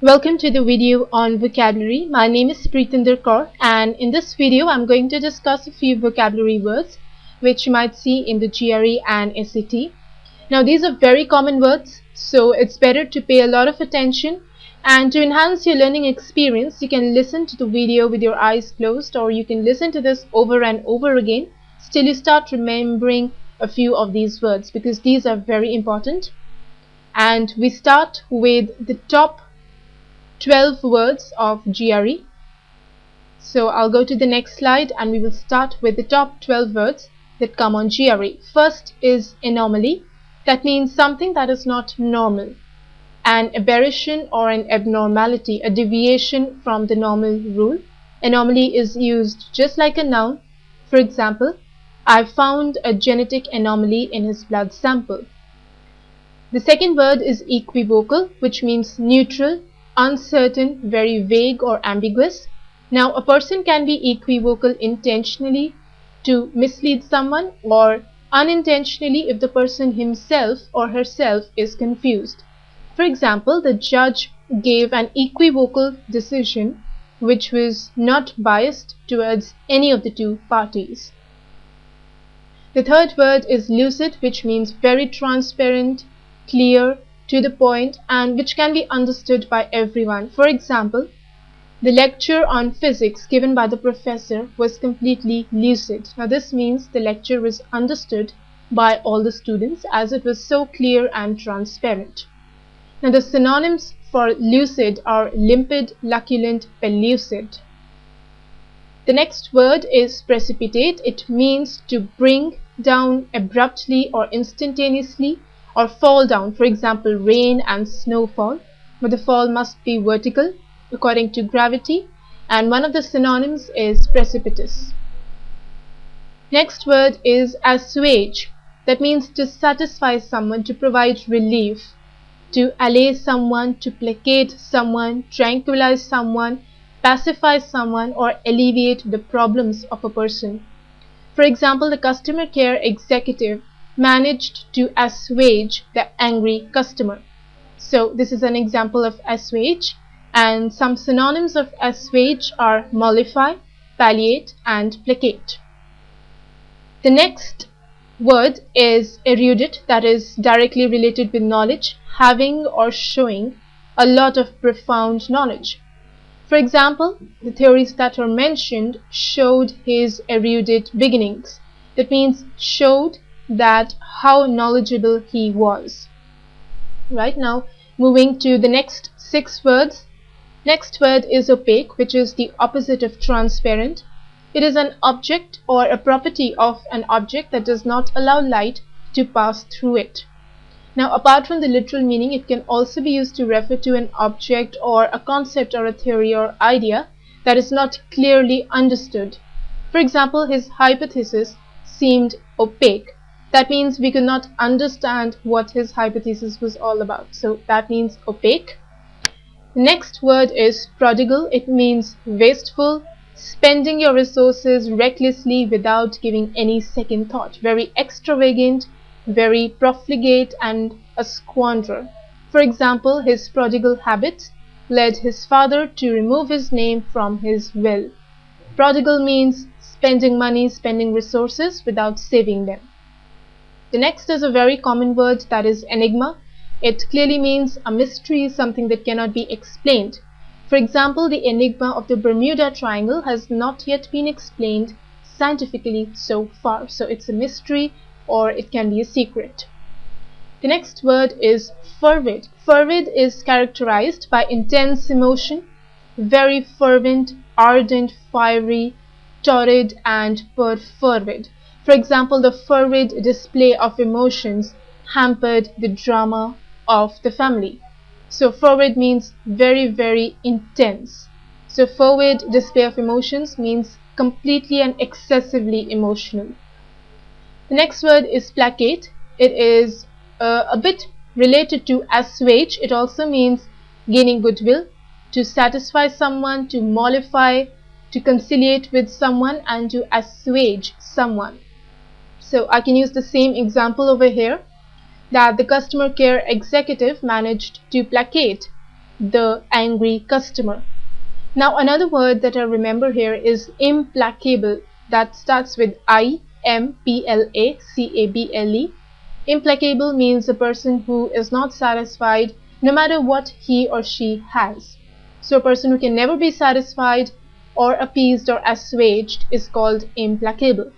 Welcome to the video on vocabulary. My name is Preetinder Kaur, and in this video I'm going to discuss a few vocabulary words which you might see in the GRE and SAT. Now these are very common words, so it's better to pay a lot of attention, and to enhance your learning experience you can listen to the video with your eyes closed, or you can listen to this over and over again till you start remembering a few of these words, because these are very important. And we start with the top 12 words of GRE. So I'll go to the next slide and we will start with the top 12 words that come on GRE. First is anomaly. That means something that is not normal. An aberration or an abnormality, a deviation from the normal rule. Anomaly is used just like a noun. For example, I found a genetic anomaly in his blood sample. The second word is equivocal, which means neutral, uncertain, very vague or ambiguous. Now a person can be equivocal intentionally to mislead someone, or unintentionally if the person himself or herself is confused. For example, the judge gave an equivocal decision which was not biased towards any of the two parties. The third word is lucid, which means very transparent, clear, to the point, and which can be understood by everyone. For example, the lecture on physics given by the professor was completely lucid. Now this means the lecture was understood by all the students as it was so clear and transparent. Now the synonyms for lucid are limpid, luculent, pellucid. The next word is precipitate. It means to bring down abruptly or instantaneously, or fall down, for example rain and snowfall, but the fall must be vertical according to gravity, and one of the synonyms is precipitous. Next word is assuage. That means to satisfy someone, to provide relief, to allay someone, to placate someone, tranquilize someone, pacify someone, or alleviate the problems of a person. For example, the customer care executive managed to assuage the angry customer. So this is an example of assuage, and some synonyms of assuage are mollify, palliate, and placate. The next word is erudite, that is directly related with knowledge, having or showing a lot of profound knowledge. For example, the theories that are mentioned showed his erudite beginnings. That means showed that how knowledgeable he was. Right, now moving to the next 6 words. Next word is opaque, which is the opposite of transparent. It is an object or a property of an object that does not allow light to pass through it. Now apart from the literal meaning, it can also be used to refer to an object or a concept or a theory or idea that is not clearly understood. For example, his hypothesis seemed opaque. That means we could not understand what his hypothesis was all about. So that means opaque. The next word is prodigal. It means wasteful, spending your resources recklessly without giving any second thought. Very extravagant, very profligate, and a squanderer. For example, his prodigal habits led his father to remove his name from his will. Prodigal means spending money, spending resources without saving them. The next is a very common word, that is enigma. It clearly means a mystery, something that cannot be explained. For example, the enigma of the Bermuda Triangle has not yet been explained scientifically so far. So it's a mystery, or it can be a secret. The next word is fervid. Fervid is characterized by intense emotion, very fervent, ardent, fiery, torrid, and perfervid. For example, the fervid display of emotions hampered the drama of the family. So fervid means very, very intense. So fervid display of emotions means completely and excessively emotional. The next word is placate. It is a bit related to assuage. It also means gaining goodwill, to satisfy someone, to mollify, to conciliate with someone, and to assuage someone. So I can use the same example over here, that the customer care executive managed to placate the angry customer. Now another word that I remember here is implacable, that starts with IMPLACABLE. Implacable means a person who is not satisfied no matter what he or she has. So a person who can never be satisfied or appeased or assuaged is called implacable.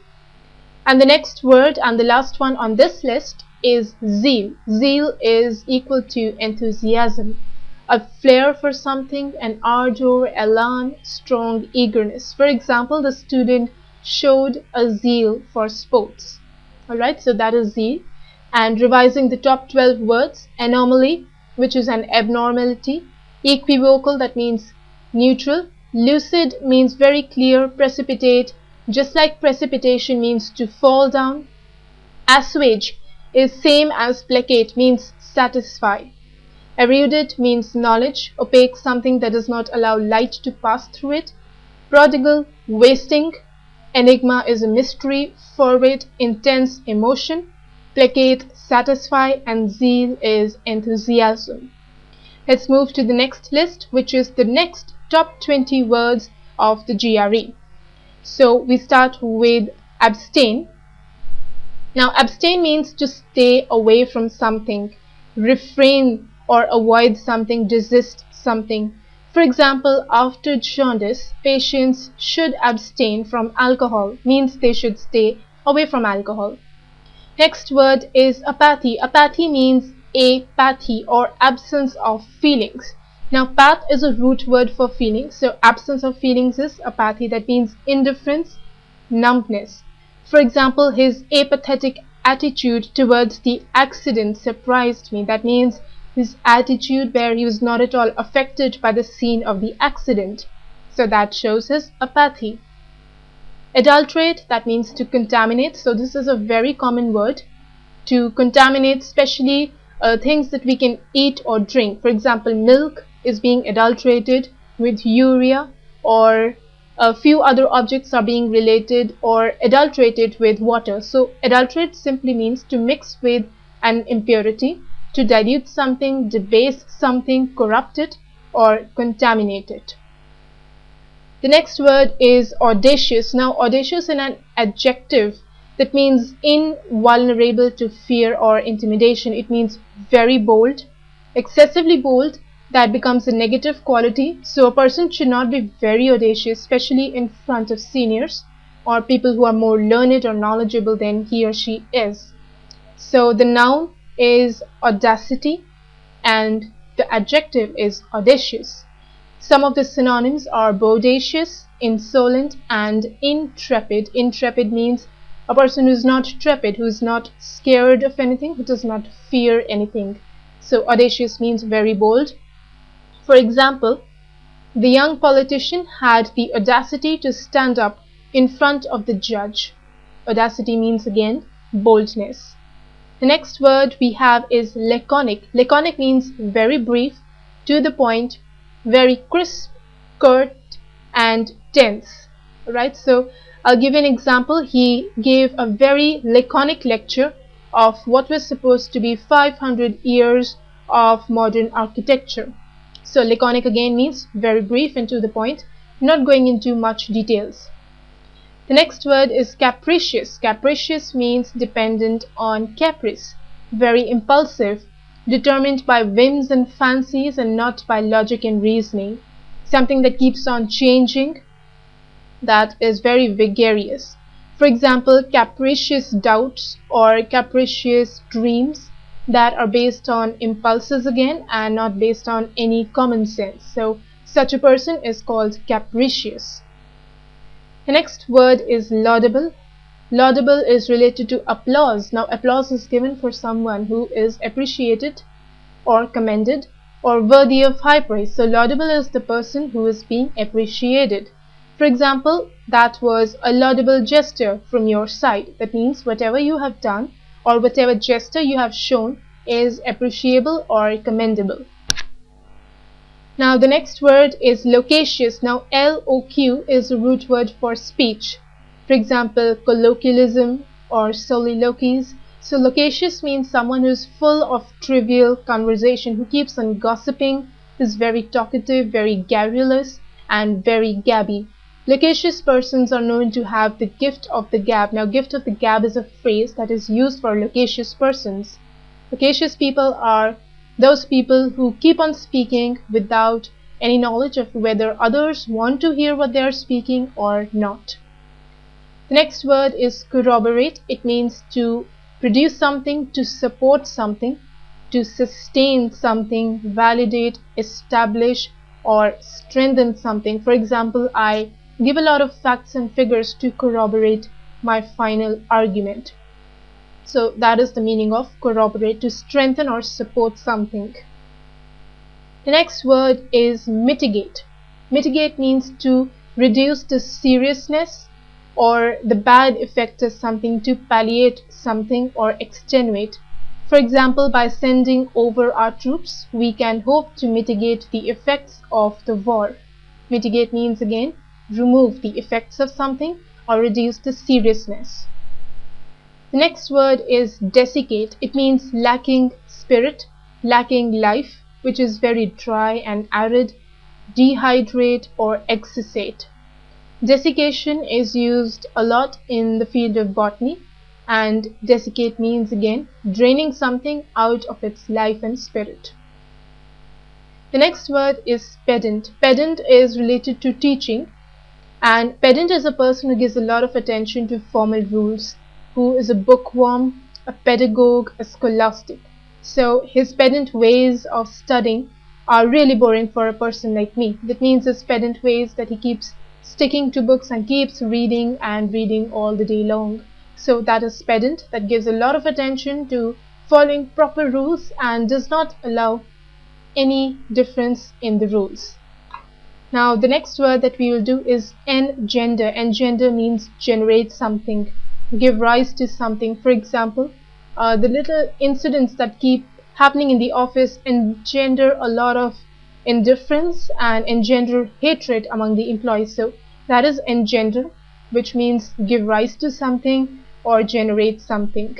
And the next word and the last one on this list is zeal. Zeal is equal to enthusiasm, a flair for something, an ardor, elan, strong eagerness. For example, the student showed a zeal for sports. Alright, so that is zeal. And revising the top 12 words: anomaly, which is an abnormality; equivocal, that means neutral; lucid means very clear; precipitate, just like precipitation, means to fall down; assuage is same as placate, means satisfy; erudite means knowledge, opaque, something that does not allow light to pass through it; prodigal, wasting; enigma is a mystery; fervid, intense emotion; placate, satisfy; and zeal is enthusiasm. Let's move to the next list, which is the next top 20 words of the GRE. So we start with abstain. Now abstain means to stay away from something, refrain or avoid something, desist something. For example, after jaundice, patients should abstain from alcohol, means they should stay away from alcohol. Next word is apathy. Apathy means apathy or absence of feelings. Now path is a root word for feelings, so absence of feelings is apathy, that means indifference, numbness. For example, his apathetic attitude towards the accident surprised me. That means his attitude where he was not at all affected by the scene of the accident. So that shows his apathy. Adulterate, that means to contaminate. So this is a very common word. To contaminate, especially things that we can eat or drink. For example, milk is being adulterated with urea, or a few other objects are being related or adulterated with water. So adulterate simply means to mix with an impurity, to dilute something, debase something, corrupt it, or contaminate it. The next word is audacious. Now audacious is an adjective that means invulnerable to fear or intimidation. It means very bold, excessively bold. That becomes a negative quality. So a person should not be very audacious, especially in front of seniors or people who are more learned or knowledgeable than he or she is. So the noun is audacity and the adjective is audacious. Some of the synonyms are bodacious, insolent, and intrepid. Intrepid means a person who is not trepid, who is not scared of anything, who does not fear anything. So audacious means very bold. For example, the young politician had the audacity to stand up in front of the judge. Audacity means again boldness. The next word we have is laconic. Laconic means very brief, to the point, very crisp, curt, and tense. Right? So I'll give you an example. He gave a very laconic lecture of what was supposed to be 500 years of modern architecture. So laconic again means very brief and to the point, not going into much details. The next word is capricious. Capricious means dependent on caprice, very impulsive, determined by whims and fancies and not by logic and reasoning. Something that keeps on changing, that is very vagarious. For example, capricious doubts or capricious dreams that are based on impulses again and not based on any common sense. So such a person is called capricious. The next word is laudable. Laudable is related to applause. Now applause is given for someone who is appreciated or commended or worthy of high praise. So laudable is the person who is being appreciated. For example, that was a laudable gesture from your side. That means whatever you have done or whatever gesture you have shown is appreciable or commendable. Now the next word is loquacious. Now LOQ is a root word for speech. For example, colloquialism or soliloquies. So loquacious means someone who is full of trivial conversation, who keeps on gossiping is very talkative, very garrulous, and very gabby. Loquacious persons are known to have the gift of the gab. Now, gift of the gab is a phrase that is used for loquacious persons. Loquacious people are those people who keep on speaking without any knowledge of whether others want to hear what they are speaking or not. The next word is corroborate. It means to produce something, to support something, to sustain something, validate, establish, or strengthen something. For example, I give a lot of facts and figures to corroborate my final argument. So that is the meaning of corroborate, to strengthen or support something. The next word is mitigate. Mitigate means to reduce the seriousness or the bad effect of something, to palliate something or extenuate. For example, by sending over our troops, we can hope to mitigate the effects of the war. Mitigate means again remove the effects of something or reduce the seriousness. The next word is desiccate. It means lacking spirit, lacking life, which is very dry and arid, dehydrate or excisate. Desiccation is used a lot in the field of botany, and desiccate means again draining something out of its life and spirit. The next word is pedant. Pedant is related to teaching, and pedant is a person who gives a lot of attention to formal rules, who is a bookworm, a pedagogue, a scholastic. So his pedant ways of studying are really boring for a person like me. That means his pedant ways that he keeps sticking to books and keeps reading and reading all the day long. So that is pedant, that gives a lot of attention to following proper rules and does not allow any difference in the rules. Now the next word that we will do is engender. Engender means generate something, give rise to something. For example, the little incidents that keep happening in the office engender a lot of indifference and engender hatred among the employees. So that is engender, which means give rise to something or generate something.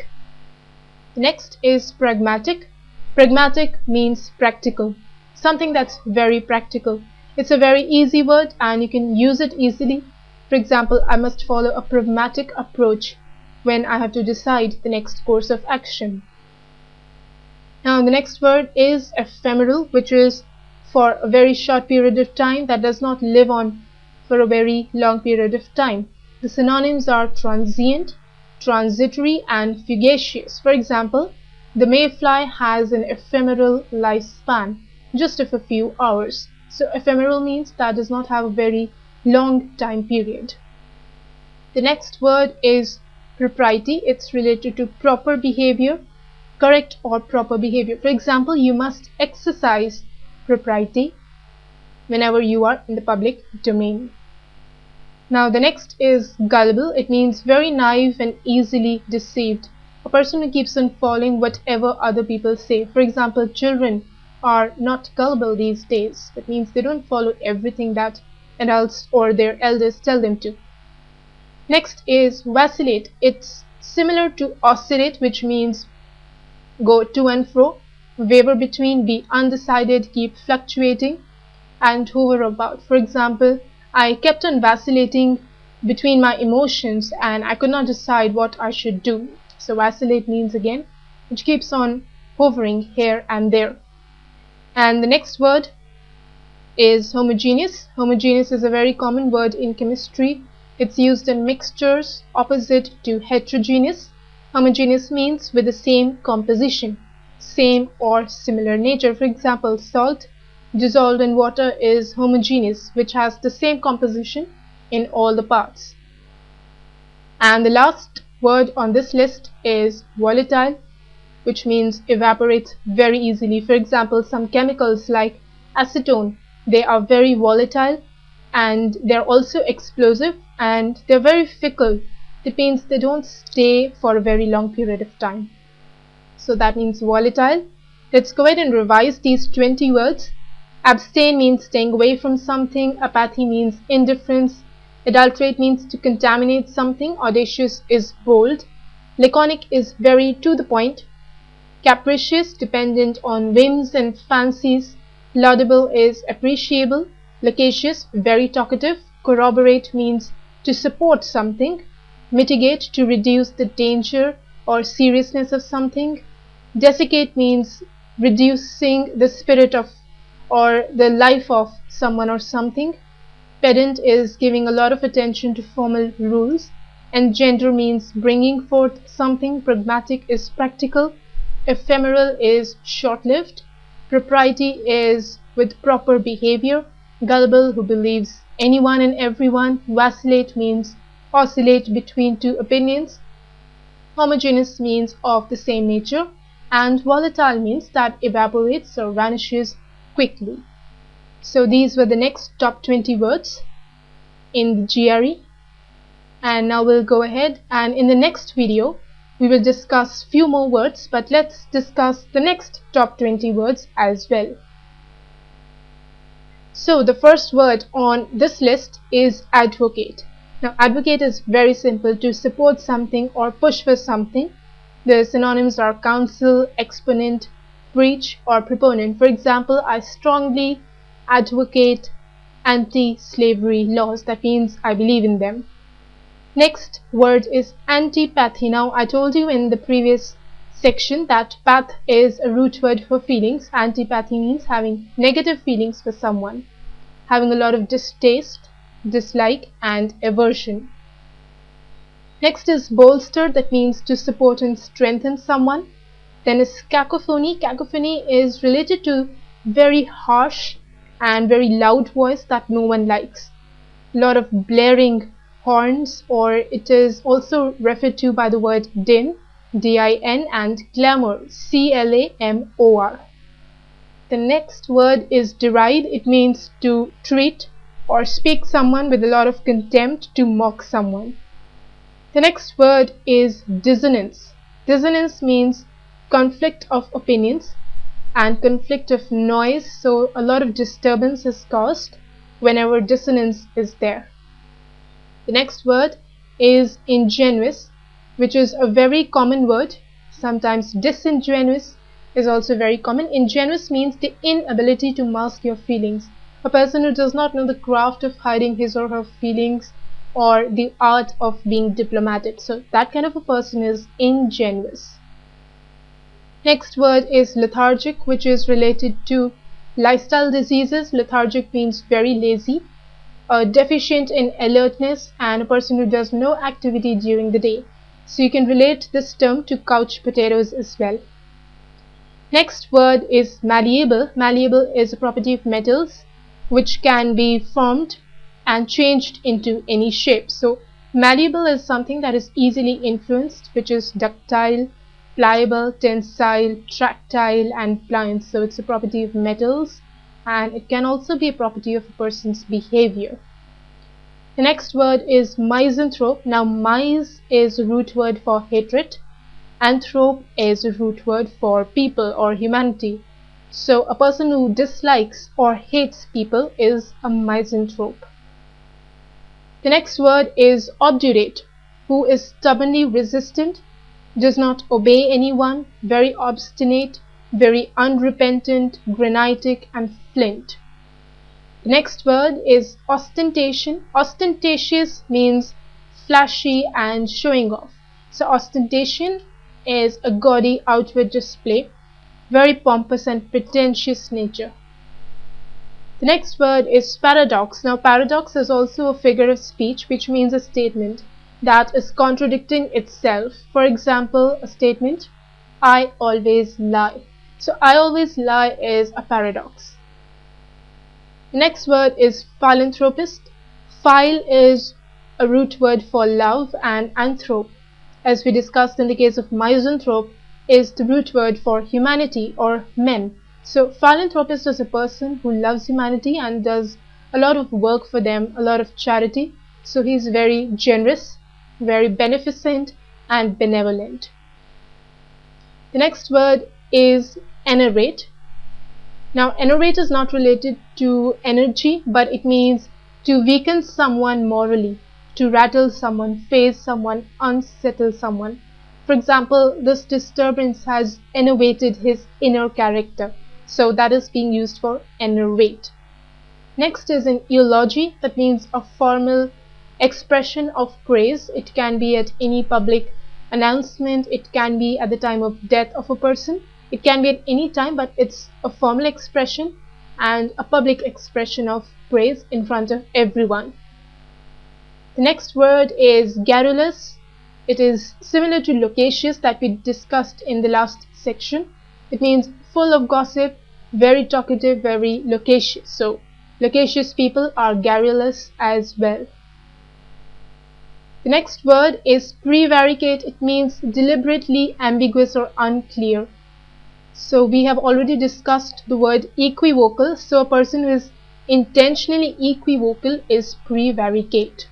Next is pragmatic. Pragmatic means practical, something that's very practical. It's a very easy word and you can use it easily. For example, I must follow a pragmatic approach when I have to decide the next course of action. Now the next word is ephemeral, which is for a very short period of time, that does not live on for a very long period of time. The synonyms are transient, transitory, and fugacious. For example, the mayfly has an ephemeral lifespan, just of a few hours. So ephemeral means that does not have a very long time period. The next word is propriety. It's related to proper behavior, correct or proper behavior. For example, you must exercise propriety whenever you are in the public domain. Now the next is gullible. It means very naive and easily deceived. A person who keeps on following whatever other people say. For example, children are not gullible these days. That means they don't follow everything that adults or their elders tell them to. Next is vacillate. It's similar to oscillate, which means go to and fro, waver between, be undecided, keep fluctuating, and hover about. For example, I kept on vacillating between my emotions and I could not decide what I should do. So vacillate means again, which keeps on hovering here and there. And the next word is homogeneous. Homogeneous is a very common word in chemistry. It's used in mixtures, opposite to heterogeneous. Homogeneous means with the same composition, same or similar nature. For example, salt dissolved in water is homogeneous, which has the same composition in all the parts. And the last word on this list is volatile, which means evaporates very easily. For example, some chemicals like acetone, they are very volatile and they're also explosive and they're very fickle. It means they don't stay for a very long period of time. So that means volatile. Let's go ahead and revise these 20 words. Abstain means staying away from something. Apathy means indifference. Adulterate means to contaminate something. Audacious is bold. Laconic is very to the point. Capricious, dependent on whims and fancies. Laudable is appreciable. Loquacious, very talkative. Corroborate means to support something. Mitigate, to reduce the danger or seriousness of something. Desiccate means reducing the spirit of or the life of someone or something. Pedant is giving a lot of attention to formal rules. Engender means bringing forth something. Pragmatic is practical. Ephemeral is short-lived. Propriety is with proper behavior. Gullible, who believes anyone and everyone. Vacillate means oscillate between two opinions. Homogeneous means of the same nature, and volatile means that evaporates or vanishes quickly. So these were the next top 20 words in the GRE, and now we'll go ahead and in the next video we will discuss few more words, but let's discuss the next top 20 words as well. So the first word on this list is advocate. Now advocate is very simple, to support something or push for something. The synonyms are counsel, exponent, preach or proponent. For example, I strongly advocate anti-slavery laws. That means I believe in them. Next word is antipathy. Now I told you in the previous section that path is a root word for feelings. Antipathy means having negative feelings for someone, having a lot of distaste, dislike and aversion. Next is bolster. That means to support and strengthen someone. Then is cacophony. Cacophony is related to very harsh and very loud voice that no one likes. A lot of blaring horns, or it is also referred to by the word din, D-I-N, and clamor, C-L-A-M-O-R. The next word is deride. It means to treat or speak someone with a lot of contempt, to mock someone. The next word is dissonance. Dissonance means conflict of opinions and conflict of noise, so a lot of disturbance is caused whenever dissonance is there. The next word is ingenuous, which is a very common word. Sometimes disingenuous is also very common. Ingenuous means the inability to mask your feelings. A person who does not know the craft of hiding his or her feelings or the art of being diplomatic. So that kind of a person is ingenuous. Next word is lethargic, which is related to lifestyle diseases. Lethargic means very lazy, deficient in alertness, and a person who does no activity during the day. So you can relate this term to couch potatoes as well. Next word is malleable. Malleable is a property of metals which can be formed and changed into any shape. So malleable is something that is easily influenced, which is ductile, pliable, tensile, tractile and pliant. So it's a property of metals, and it can also be a property of a person's behavior. The next word is misanthrope. Now mis is a root word for hatred, anthrope is a root word for people or humanity. So a person who dislikes or hates people is a misanthrope. The next word is obdurate, who is stubbornly resistant, does not obey anyone, very obstinate, very unrepentant, granitic and flint. The next word is ostentation. Ostentatious means flashy and showing off. So ostentation is a gaudy outward display, very pompous and pretentious nature. The next word is paradox. Now paradox is also a figure of speech which means a statement that is contradicting itself. For example, a statement, I always lie. So I always lie is a paradox. The next word is philanthropist. Phile is a root word for love, and anthrop, as we discussed in the case of misanthrope, is the root word for humanity or men. So philanthropist is a person who loves humanity and does a lot of work for them, a lot of charity. So he's very generous, very beneficent and benevolent. The next word is enervate. Now enervate is not related to energy, but it means to weaken someone morally, to rattle someone, phase someone, unsettle someone. For example, this disturbance has enervated his inner character. So that is being used for enervate. Next is an eulogy. That means a formal expression of praise. It can be at any public announcement, it can be at the time of death of a person, it can be at any time, but it's a formal expression and a public expression of praise in front of everyone. The next word is garrulous. It is similar to loquacious that we discussed in the last section. It means full of gossip, very talkative, very loquacious. So loquacious people are garrulous as well. The next word is prevaricate. It means deliberately ambiguous or unclear. So we have already discussed the word equivocal. So a person who is intentionally equivocal is prevaricate.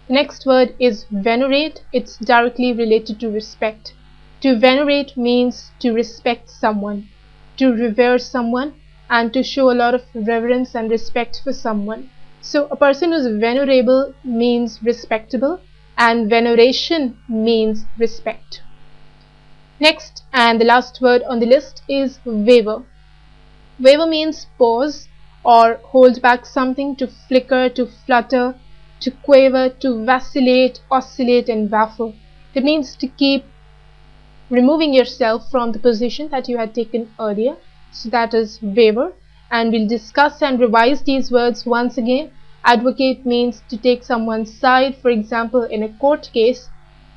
The next word is venerate. It's directly related to respect. To venerate means to respect someone, to revere someone, and to show a lot of reverence and respect for someone. So a person who's venerable means respectable, and veneration means respect. Next and the last word on the list is waver. Waver means pause or hold back something, to flicker, to flutter, to quaver, to vacillate, oscillate, and waver. It means to keep removing yourself from the position that you had taken earlier. So that is waver, and we'll discuss and revise these words once again. Advocate means to take someone's side. For example, in a court case,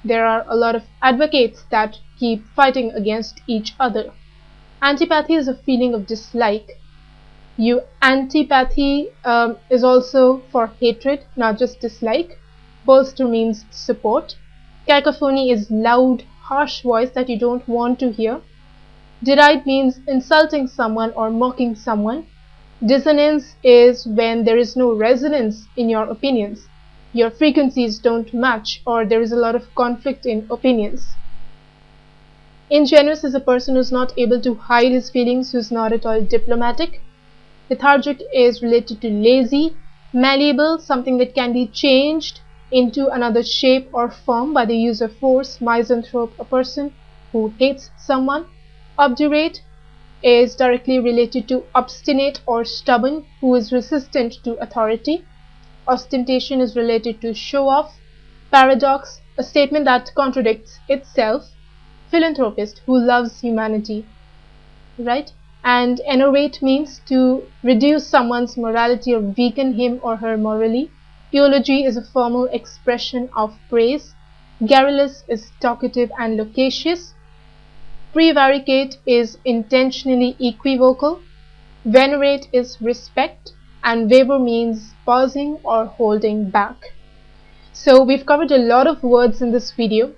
there are a lot of advocates that keep fighting against each other. Antipathy is a feeling of dislike. Antipathy is also for hatred, not just dislike. Bolster means support. Cacophony is loud, harsh voice that you don't want to hear. Deride means insulting someone or mocking someone. Dissonance is when there is no resonance in your opinions. Your frequencies don't match, or there is a lot of conflict in opinions. Ingenuous is a person who's not able to hide his feelings, who's not at all diplomatic. Lethargic is related to lazy. Malleable, something that can be changed into another shape or form by the use of force. Misanthrope, a person who hates someone. Obdurate is directly related to obstinate or stubborn, who is resistant to authority. Ostentation is related to show off. Paradox, a statement that contradicts itself. Philanthropist, who loves humanity, right? And enervate means to reduce someone's morality or weaken him or her morally. Eulogy is a formal expression of praise. Garrulous is talkative and loquacious. Prevaricate is intentionally equivocal. Venerate is respect, and waver means pausing or holding back. So we've covered a lot of words in this video.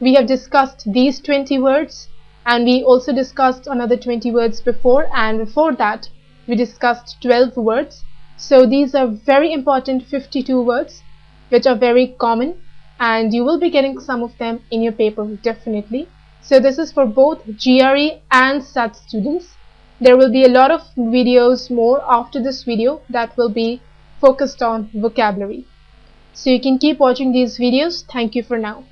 We have discussed these 20 words, and we also discussed another 20 words before, and before that we discussed 12 words. So these are very important 52 words which are very common, and you will be getting some of them in your paper definitely. So this is for both GRE and SAT students. There will be a lot of videos more after this video that will be focused on vocabulary. So you can keep watching these videos. Thank you for now.